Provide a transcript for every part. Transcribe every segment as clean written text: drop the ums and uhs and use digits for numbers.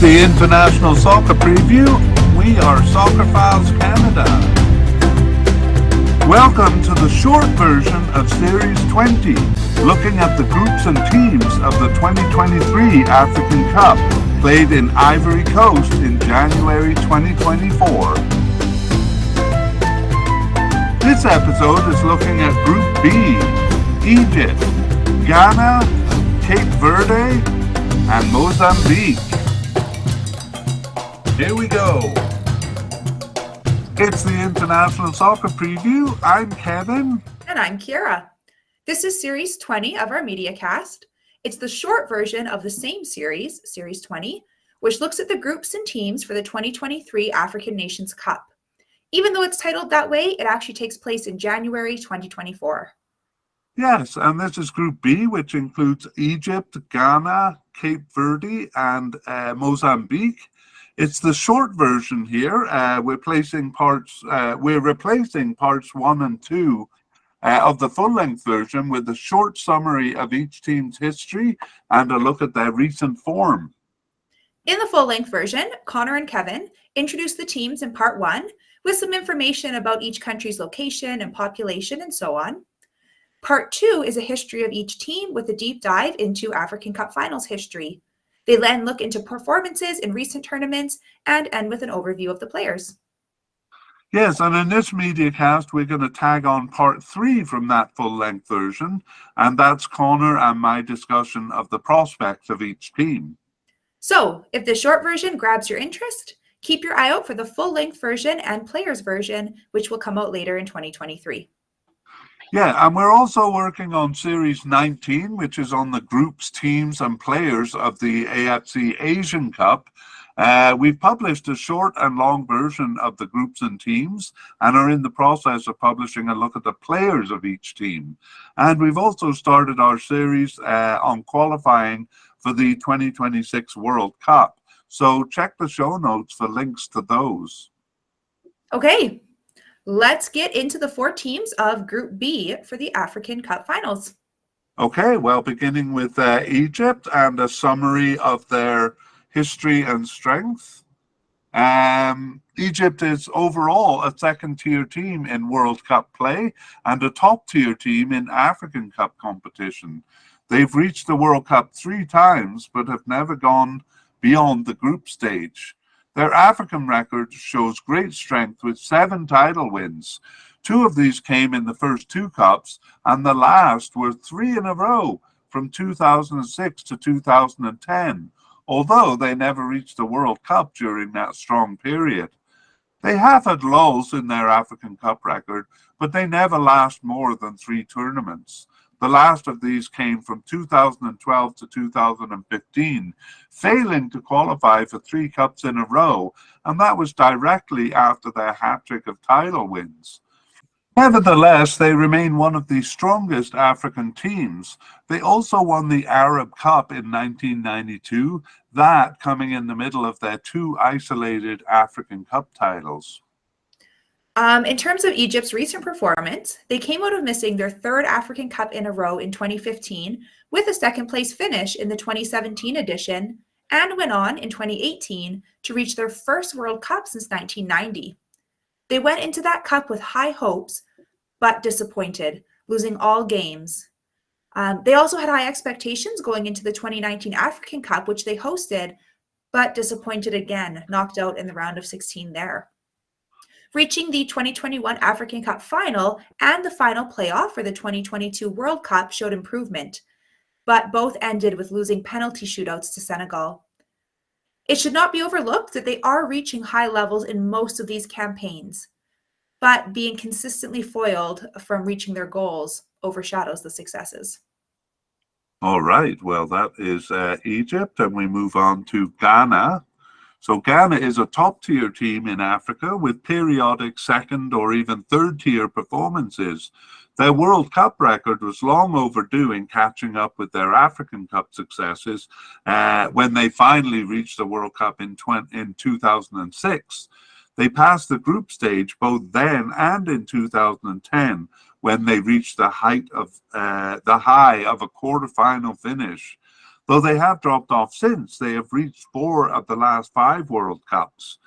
the International Soccer Preview. We are Soccer Files Canada. Welcome to the short version of Series 20, looking at the groups and teams of the 2023 African Cup, played in Ivory Coast in January 2024. This episode is looking at Group B: Egypt, Ghana, Cape Verde, and Mozambique. Here we go. It's the International Soccer Preview. I'm Kevin. And I'm Kiera. This is Series 20 of our media cast. It's the short version of the same series, Series 20, which looks at the groups and teams for the 2023 African Nations Cup. Even though it's titled that way, it actually takes place in January 2024. Yes, and this is Group B, which includes Egypt, Ghana, Cape Verde, and Mozambique. It's the short version here. We're replacing parts 1 and 2 of the full-length version with a short summary of each team's history and a look at their recent form. In the full-length version, Connor and Kevin introduce the teams in Part 1 with some information about each country's location and population and so on. Part 2 is a history of each team with a deep dive into African Cup Finals history. They then look into performances in recent tournaments and end with an overview of the players. Yes, and in this media cast, we're going to tag on Part 3 from that full-length version, and that's Connor and my discussion of the prospects of each team. So, if the short version grabs your interest, keep your eye out for the full-length version and players version, which will come out later in 2023. Yeah, and we're also working on Series 19, which is on the groups, teams, and players of the AFC Asian Cup. We've published a short and long version of the groups and teams and are in the process of publishing a look at the players of each team. And we've also started our series on qualifying for the 2026 World Cup. So check the show notes for links to those. Okay. Let's get into the 4 teams of Group B for the African Cup Finals. Okay, well, beginning with Egypt and a summary of their history and strength. Egypt is overall a second-tier team in World Cup play and a top-tier team in African Cup competition. They've reached the World Cup 3 times, but have never gone beyond the group stage. Their African record shows great strength with 7 title wins. 2 of these came in the first 2 cups, and the last were 3 in a row from 2006 to 2010, although they never reached the World Cup during that strong period. They have had lulls in their African Cup record, but they never last more than 3 tournaments. The last of these came from 2012 to 2015, failing to qualify for 3 cups in a row, and that was directly after their hat-trick of title wins. Nevertheless, they remain one of the strongest African teams. They also won the Arab Cup in 1992, that coming in the middle of their 2 isolated African Cup titles. In terms of Egypt's recent performance, they came out of missing their 3rd African Cup in a row in 2015 with a 2nd place finish in the 2017 edition and went on in 2018 to reach their first World Cup since 1990. They went into that cup with high hopes, but disappointed, losing all games. They also had high expectations going into the 2019 African Cup, which they hosted, but disappointed again, knocked out in the round of 16 there. Reaching the 2021 African Cup final and the final playoff for the 2022 World Cup showed improvement, but both ended with losing penalty shootouts to Senegal. It should not be overlooked that they are reaching high levels in most of these campaigns, but being consistently foiled from reaching their goals overshadows the successes. All right, well, that is Egypt, and we move on to Ghana. So Ghana is a top-tier team in Africa with periodic 2nd or even 3rd-tier performances. Their World Cup record was long overdue in catching up with their African Cup successes when they finally reached the World Cup in 2006. They passed the group stage both then and in 2010 when they reached the high of a quarterfinal finish. though they have dropped off since. They have reached 4 of the last 5 World Cups.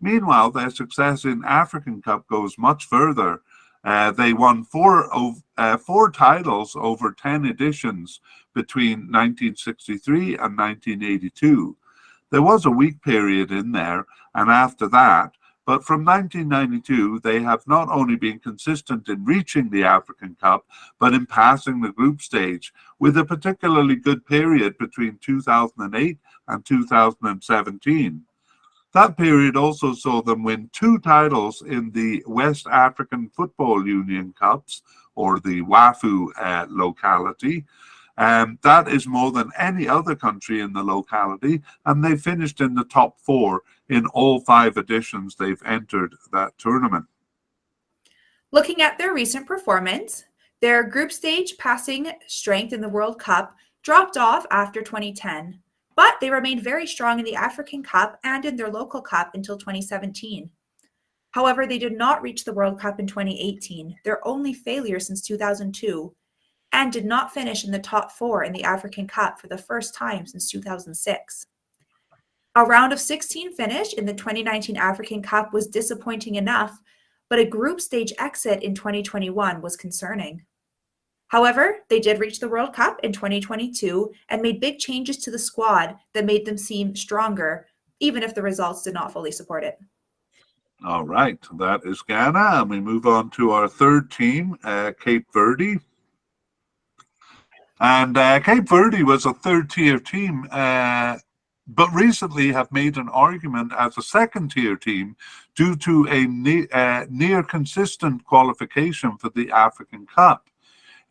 Meanwhile, their success in African Cup goes much further. They won four titles over 10 editions between 1963 and 1982. There was a weak period in there, and after that, but from 1992, they have not only been consistent in reaching the African Cup, but in passing the group stage, with a particularly good period between 2008 and 2017. That period also saw them win 2 titles in the West African Football Union Cups, or the WAFU locality. That is more than any other country in the locality, and they finished in the top 4 in all 5 editions they've entered that tournament. Looking at their recent performance, their group stage passing strength in the World Cup dropped off after 2010, but they remained very strong in the African Cup and in their local cup until 2017. However, they did not reach the World Cup in 2018, their only failure since 2002, and did not finish in the top 4 in the African Cup for the first time since 2006. A round of 16 finish in the 2019 African Cup was disappointing enough, but a group stage exit in 2021 was concerning. However, they did reach the World Cup in 2022 and made big changes to the squad that made them seem stronger, even if the results did not fully support it. All right, that is Ghana, and we move on to our third team, Cape Verde. And Cape Verde was a third-tier team, but recently have made an argument as a second-tier team due to a near consistent qualification for the African Cup.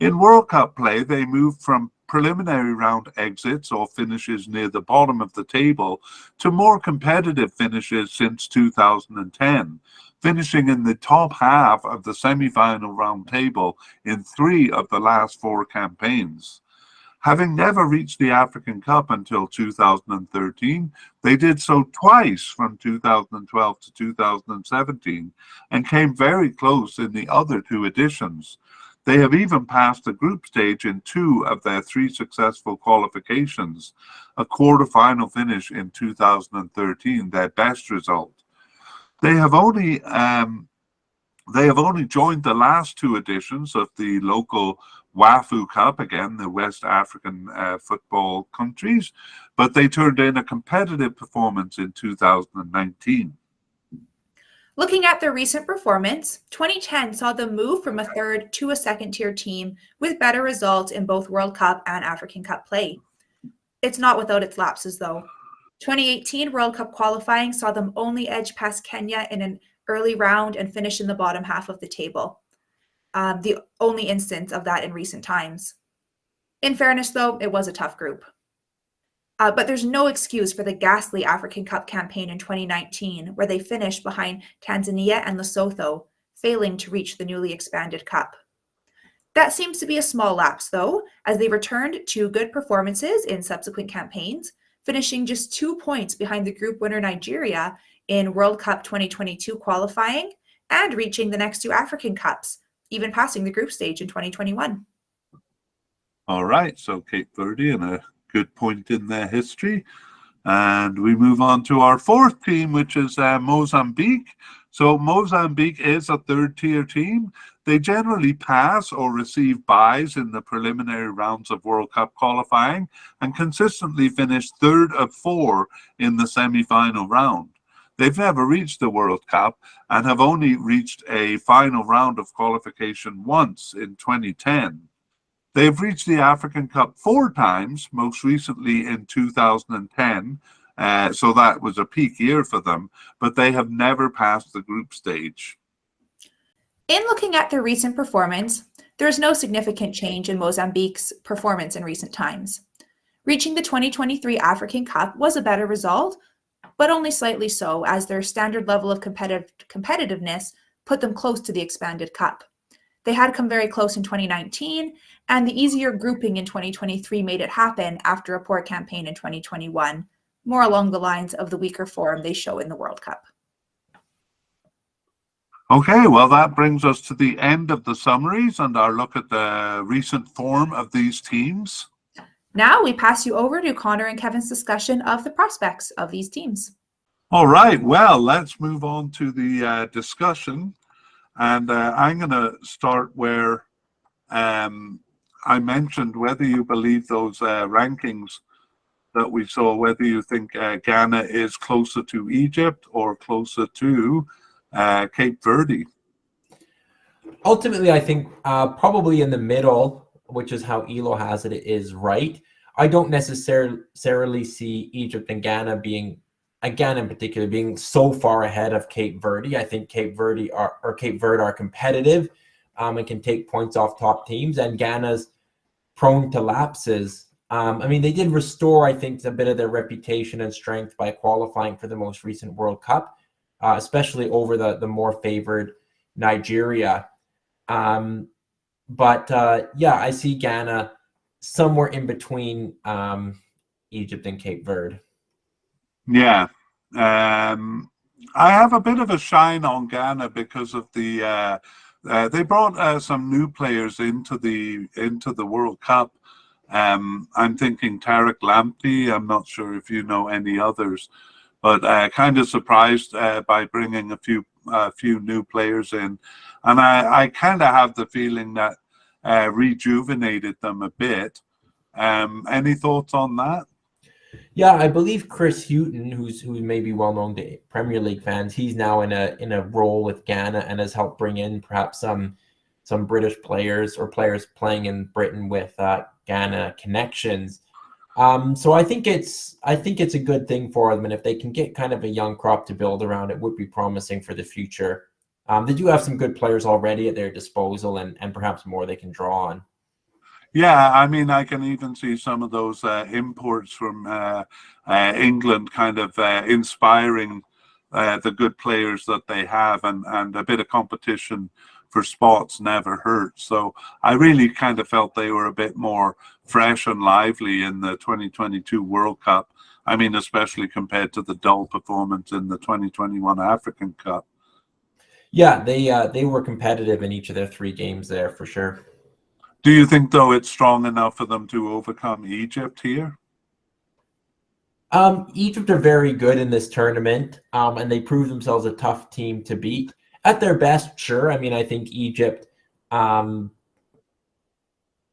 In World Cup play, they moved from preliminary round exits or finishes near the bottom of the table to more competitive finishes since 2010, finishing in the top half of the semi-final round table in 3 of the last 4 campaigns. Having never reached the African Cup until 2013, they did so twice from 2012 to 2017 and came very close in the other 2 editions. They have even passed the group stage in 2 of their 3 successful qualifications, a quarter-final finish in 2013, their best result. They have only joined the last 2 editions of the local WAFU Cup, again, the West African football countries, but they turned in a competitive performance in 2019. Looking at their recent performance, 2010 saw them move from a third to a second-tier team with better results in both World Cup and African Cup play. It's not without its lapses, though. 2018 World Cup qualifying saw them only edge past Kenya in an early round and finish in the bottom half of the table. The only instance of that in recent times. In fairness, though, it was a tough group. But there's no excuse for the ghastly African Cup campaign in 2019, where they finished behind Tanzania and Lesotho, failing to reach the newly expanded cup. That seems to be a small lapse, though, as they returned to good performances in subsequent campaigns, finishing just 2 points behind the group winner Nigeria in World Cup 2022 qualifying and reaching the next 2 African Cups, even passing the group stage in 2021. All right, so Cape Verde and a good point in their history. And we move on to our 4th team, which is Mozambique. So Mozambique is a third-tier team. They generally pass or receive byes in the preliminary rounds of World Cup qualifying and consistently finish 3rd of 4 in the semi-final round. They've never reached the World Cup and have only reached a final round of qualification once in 2010. They've reached the African Cup 4 times, most recently in 2010, so that was a peak year for them, but they have never passed the group stage. In looking at their recent performance, there is no significant change in Mozambique's performance in recent times. Reaching the 2023 African Cup was a better result, but only slightly so, as their standard level of competitiveness put them close to the expanded cup. They had come very close in 2019, and the easier grouping in 2023 made it happen after a poor campaign in 2021, more along the lines of the weaker form they show in the World Cup. Okay, well, that brings us to the end of the summaries and our look at the recent form of these teams. Now we pass you over to Connor and Kevin's discussion of the prospects of these teams. All right, well, let's move on to the discussion. And I'm going to start where I mentioned whether you believe those rankings that we saw, whether you think Ghana is closer to Egypt or closer to Cape Verde. Ultimately, I think probably in the middle, which is how Elo has it, is right. I don't necessarily see Egypt and Ghana Ghana in particular, being so far ahead of Cape Verde. I think Cape Verde are competitive and can take points off top teams, and Ghana's prone to lapses. They did restore, I think, a bit of their reputation and strength by qualifying for the most recent World Cup, especially over the more favored Nigeria. I see Ghana somewhere in between Egypt and Cape Verde. Yeah. I have a bit of a shine on Ghana because of the they brought some new players into the World Cup. I'm thinking Tariq Lamptey. I'm not sure if you know any others, but kind of surprised by bringing a few new players in, and I kind of have the feeling that rejuvenated them a bit. Any thoughts on that? Yeah, I believe Chris Hughton, who may be well known to Premier League fans, he's now in a role with Ghana and has helped bring in perhaps some British players or players playing in Britain with Ghana connections. So I think it's a good thing for them, and if they can get kind of a young crop to build around, it would be promising for the future. They do have some good players already at their disposal, and perhaps more they can draw on. Yeah, I mean, I can even see some of those imports from England kind of inspiring the good players that they have, and a bit of competition for spots never hurts. So I really kind of felt they were a bit more fresh and lively in the 2022 World Cup. I mean, especially compared to the dull performance in the 2021 African Cup. Yeah, they were competitive in each of their 3 games there for sure. Do you think, though, it's strong enough for them to overcome Egypt here? Egypt are very good in this tournament, and they proved themselves a tough team to beat. At their best, sure. I mean, I think Egypt, I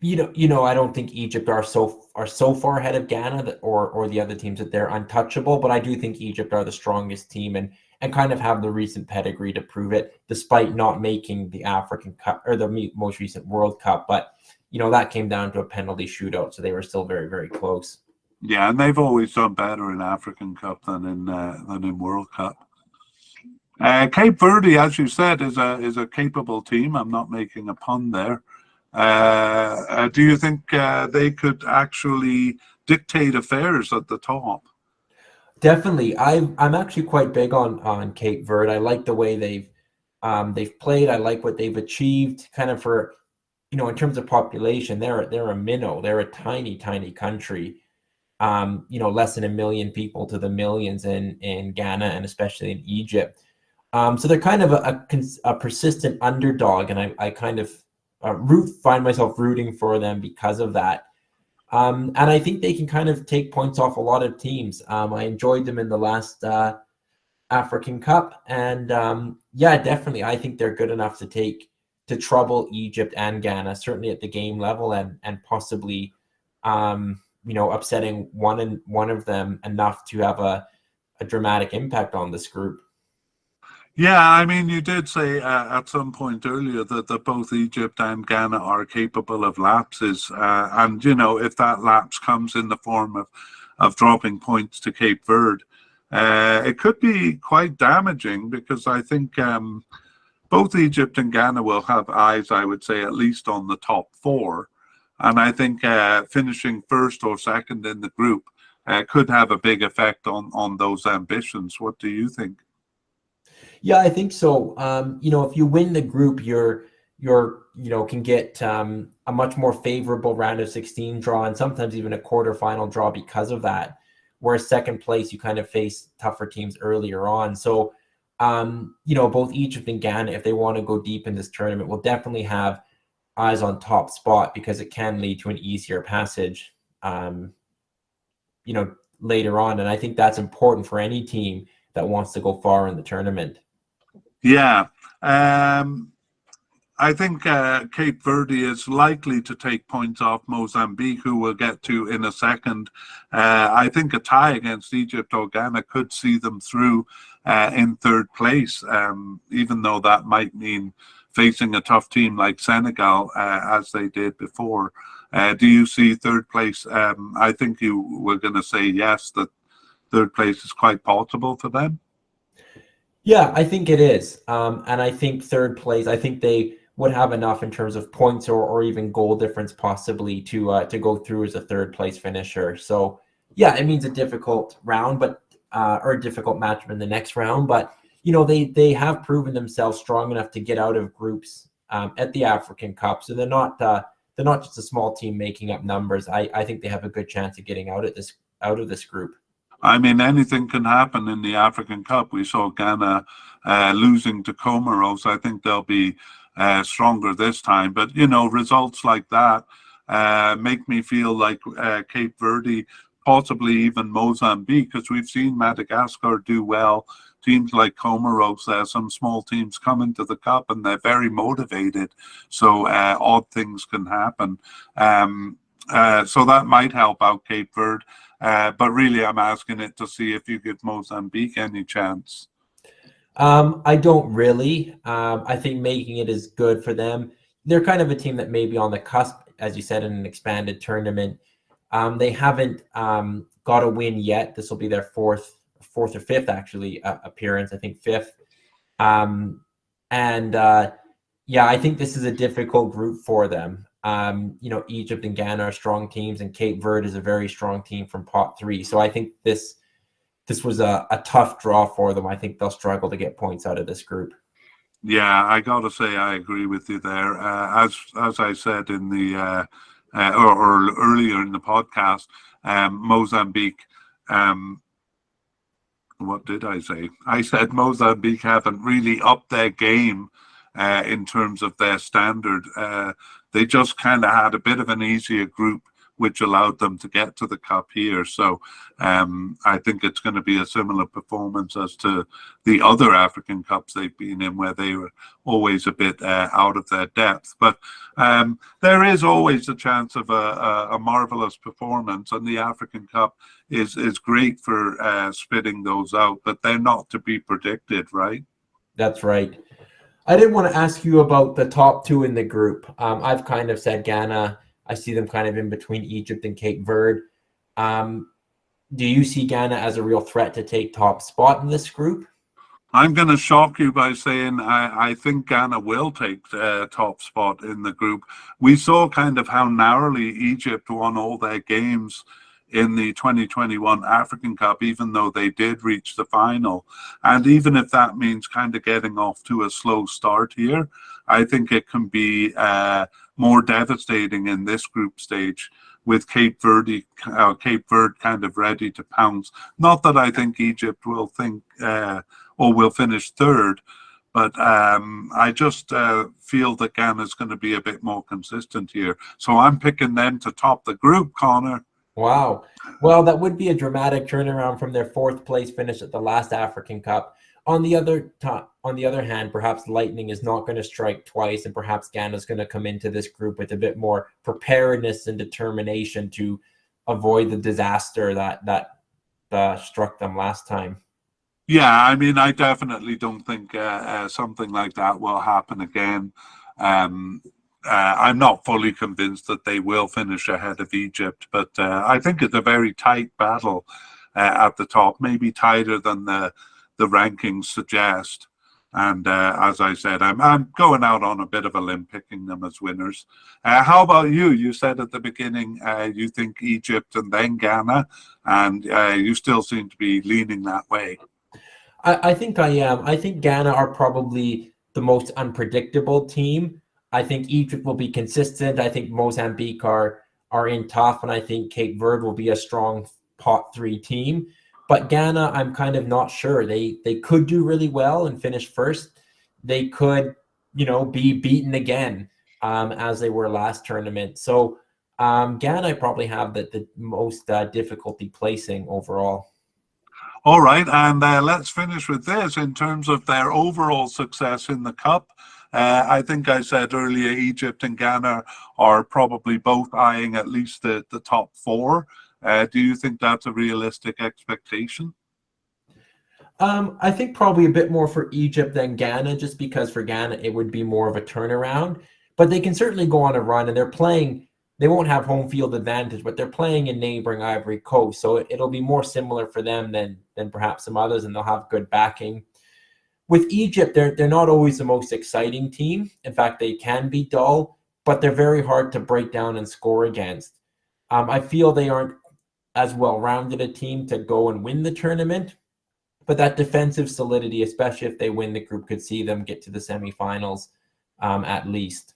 don't think Egypt are so far ahead of Ghana or the other teams that they're untouchable, but I do think Egypt are the strongest team and kind of have the recent pedigree to prove it, despite not making the African Cup or the most recent World Cup. But that came down to a penalty shootout, so they were still very, very close. Yeah, and they've always done better in African Cup than in World Cup. Cape Verde, as you said, is a capable team. I'm not making a pun there. Do you think they could actually dictate affairs at the top? Definitely. I'm actually quite big on Cape Verde. I like the way they've played. I like what they've achieved. Kind of for in terms of population, they're a minnow. They're a tiny country. Less than 1 million people to the millions in Ghana and especially in Egypt. So they're kind of a persistent underdog, and I kind of find myself rooting for them because of that. And I think they can kind of take points off a lot of teams. I enjoyed them in the last African Cup, and definitely, I think they're good enough to trouble Egypt and Ghana, certainly at the game level, and possibly upsetting one of them enough to have a dramatic impact on this group. Yeah, I mean, you did say at some point earlier that both Egypt and Ghana are capable of lapses. And, if that lapse comes in the form of dropping points to Cape Verde, it could be quite damaging because I think both Egypt and Ghana will have eyes, I would say, at least on the top 4. And I think finishing first or second in the group could have a big effect on those ambitions. What do you think? Yeah, I think so. If you win the group, you're can get a much more favorable round of 16 draw and sometimes even a quarterfinal draw because of that. Whereas second place, you kind of face tougher teams earlier on. So, both Egypt and Ghana, if they want to go deep in this tournament, will definitely have eyes on top spot because it can lead to an easier passage. later on. And I think that's important for any team that wants to go far in the tournament. Yeah. I think Cape Verde is likely to take points off Mozambique, who we'll get to in a second. I think a tie against Egypt or Ghana could see them through in third place, even though that might mean facing a tough team like Senegal, as they did before. Do you see third place? I think you were going to say yes, that third place is quite possible for them. Yeah, I think it is. And I think third place, I think they would have enough in terms of points or even goal difference possibly to go through as a third place finisher. So yeah, it means a difficult round, but or a difficult matchup in the next round. But they have proven themselves strong enough to get out of groups at the African Cup. So they're not just a small team making up numbers. I think they have a good chance of getting out of this group. I mean, anything can happen in the African Cup. We saw Ghana losing to Comoros. I think they'll be stronger this time. But, results like that make me feel like Cape Verde, possibly even Mozambique, because we've seen Madagascar do well. Teams like Comoros, some small teams come into the Cup and they're very motivated. So odd things can happen. So that might help out Cape Verde. But really, I'm asking it to see if you give Mozambique any chance. I don't really. I think making it is good for them. They're kind of a team that may be on the cusp, as you said, in an expanded tournament. They haven't got a win yet. This will be their fourth or fifth, actually, appearance. I think fifth. Yeah, I think this is a difficult group for them. Egypt and Ghana are strong teams, and Cape Verde is a very strong team from pot 3. So I think this was a tough draw for them. I think they'll struggle to get points out of this group. Yeah, I got to say I agree with you there. As I said in the or earlier in the podcast, Mozambique. What did I say? I said Mozambique haven't really upped their game in terms of their standard. They just kind of had a bit of an easier group, which allowed them to get to the Cup here. So I think it's going to be a similar performance as to the other African Cups they've been in, where they were always a bit out of their depth. But there is always a chance of a marvelous performance, and the African Cup is great for spitting those out, but they're not to be predicted, right? That's right. I did want to ask you about the top two in the group. I've kind of said Ghana. I see them kind of in between Egypt and Cape Verde. Do you see Ghana as a real threat to take top spot in this group? I'm going to shock you by saying I think Ghana will take top spot in the group. We saw kind of how narrowly Egypt won all their games in the 2021 African Cup, even though they did reach the final. And even if that means kind of getting off to a slow start here, I think it can be more devastating in this group stage, with Cape Verde kind of ready to pounce. Not that I think Egypt will will finish third, but I just feel that Ghana's going to be a bit more consistent here. So I'm picking them to top the group, Connor. Wow. Well, that would be a dramatic turnaround from their fourth place finish at the last African Cup. On the other hand, perhaps lightning is not going to strike twice, and perhaps Ghana's going to come into this group with a bit more preparedness and determination to avoid the disaster that struck them last time. Yeah, I mean, I definitely don't think something like that will happen again. I'm not fully convinced that they will finish ahead of Egypt, but I think it's a very tight battle at the top, maybe tighter than the rankings suggest. And as I said, I'm going out on a bit of a limb picking them as winners. How about you? You said at the beginning you think Egypt and then Ghana, and you still seem to be leaning that way. I think I am. I think Ghana are probably the most unpredictable team. I think Egypt will be consistent. I think Mozambique are in tough, and I think Cape Verde will be a strong pot 3 team. But Ghana, I'm kind of not sure. They could do really well and finish first. They could, be beaten again, as they were last tournament. So Ghana I probably have the most difficulty placing overall. All right, and let's finish with this. In terms of their overall success in the Cup, I think I said earlier Egypt and Ghana are probably both eyeing at least the top four. Do you think that's a realistic expectation? I think probably a bit more for Egypt than Ghana, just because for Ghana it would be more of a turnaround. But they can certainly go on a run, and they're playing. They won't have home field advantage, but they're playing in neighboring Ivory Coast, so it'll be more similar for them than perhaps some others, and they'll have good backing. With Egypt, they're not always the most exciting team. In fact, they can be dull, but they're very hard to break down and score against. I feel they aren't as well-rounded a team to go and win the tournament, but that defensive solidity, especially if they win the group, could see them get to the semifinals at least.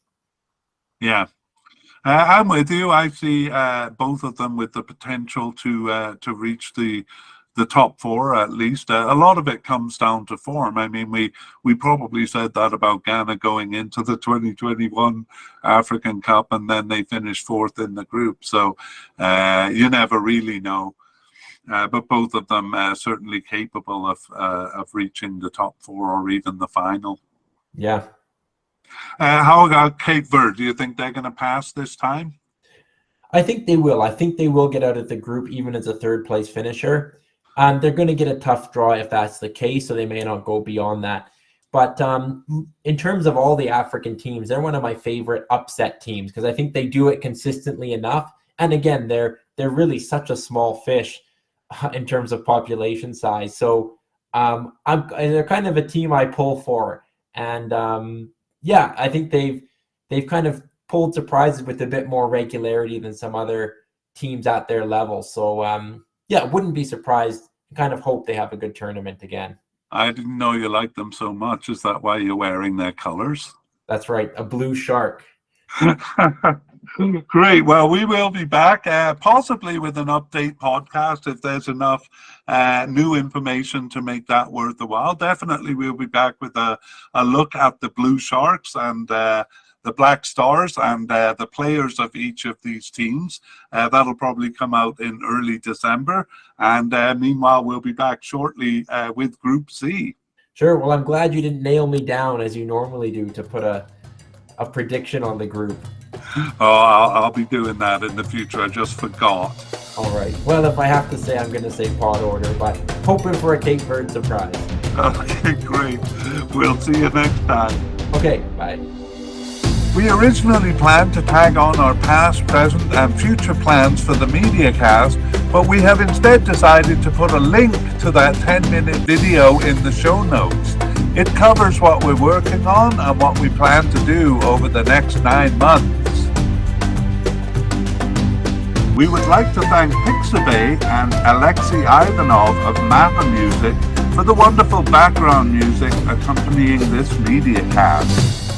Yeah. I'm with you. I see both of them with the potential to reach the top four at least. A lot of it comes down to form. I mean, we probably said that about Ghana going into the 2021 African Cup, and then they finished fourth in the group. So you never really know. But both of them certainly capable of reaching the top four or even the final. Yeah. How about Cape Verde? Do you think they're going to pass this time? I think they will. I think they will get out of the group even as a third place finisher. They're going to get a tough draw if that's the case, so they may not go beyond that. But in terms of all the African teams, they're one of my favorite upset teams because I think they do it consistently enough. And again, they're really such a small fish in terms of population size. So they're kind of a team I pull for. And yeah, I think they've kind of pulled surprises with a bit more regularity than some other teams at their level. So yeah, wouldn't be surprised. Kind of hope they have a good tournament again. I didn't know you liked them so much. Is that why you're wearing their colors? That's right, a blue shark. Great. Well, we will be back, possibly with an update podcast if there's enough new information to make that worth the while. Definitely, we'll be back with a look at the Blue Sharks and the Black Stars and the players of each of these teams. That'll probably come out in early December. And meanwhile, we'll be back shortly with Group C. Sure. Well, I'm glad you didn't nail me down as you normally do to put a prediction on the group. Oh, I'll be doing that in the future. I just forgot. All right. Well, if I have to say, I'm going to say pod order, but hoping for a Cape Verde surprise. Okay, great. We'll see you next time. Okay, bye. We originally planned to tag on our past, present, and future plans for the media cast, but we have instead decided to put a link to that 10-minute video in the show notes. It covers what we're working on and what we plan to do over the next 9 months. We would like to thank Pixabay and Alexei Ivanov of Mappa Music for the wonderful background music accompanying this media cast.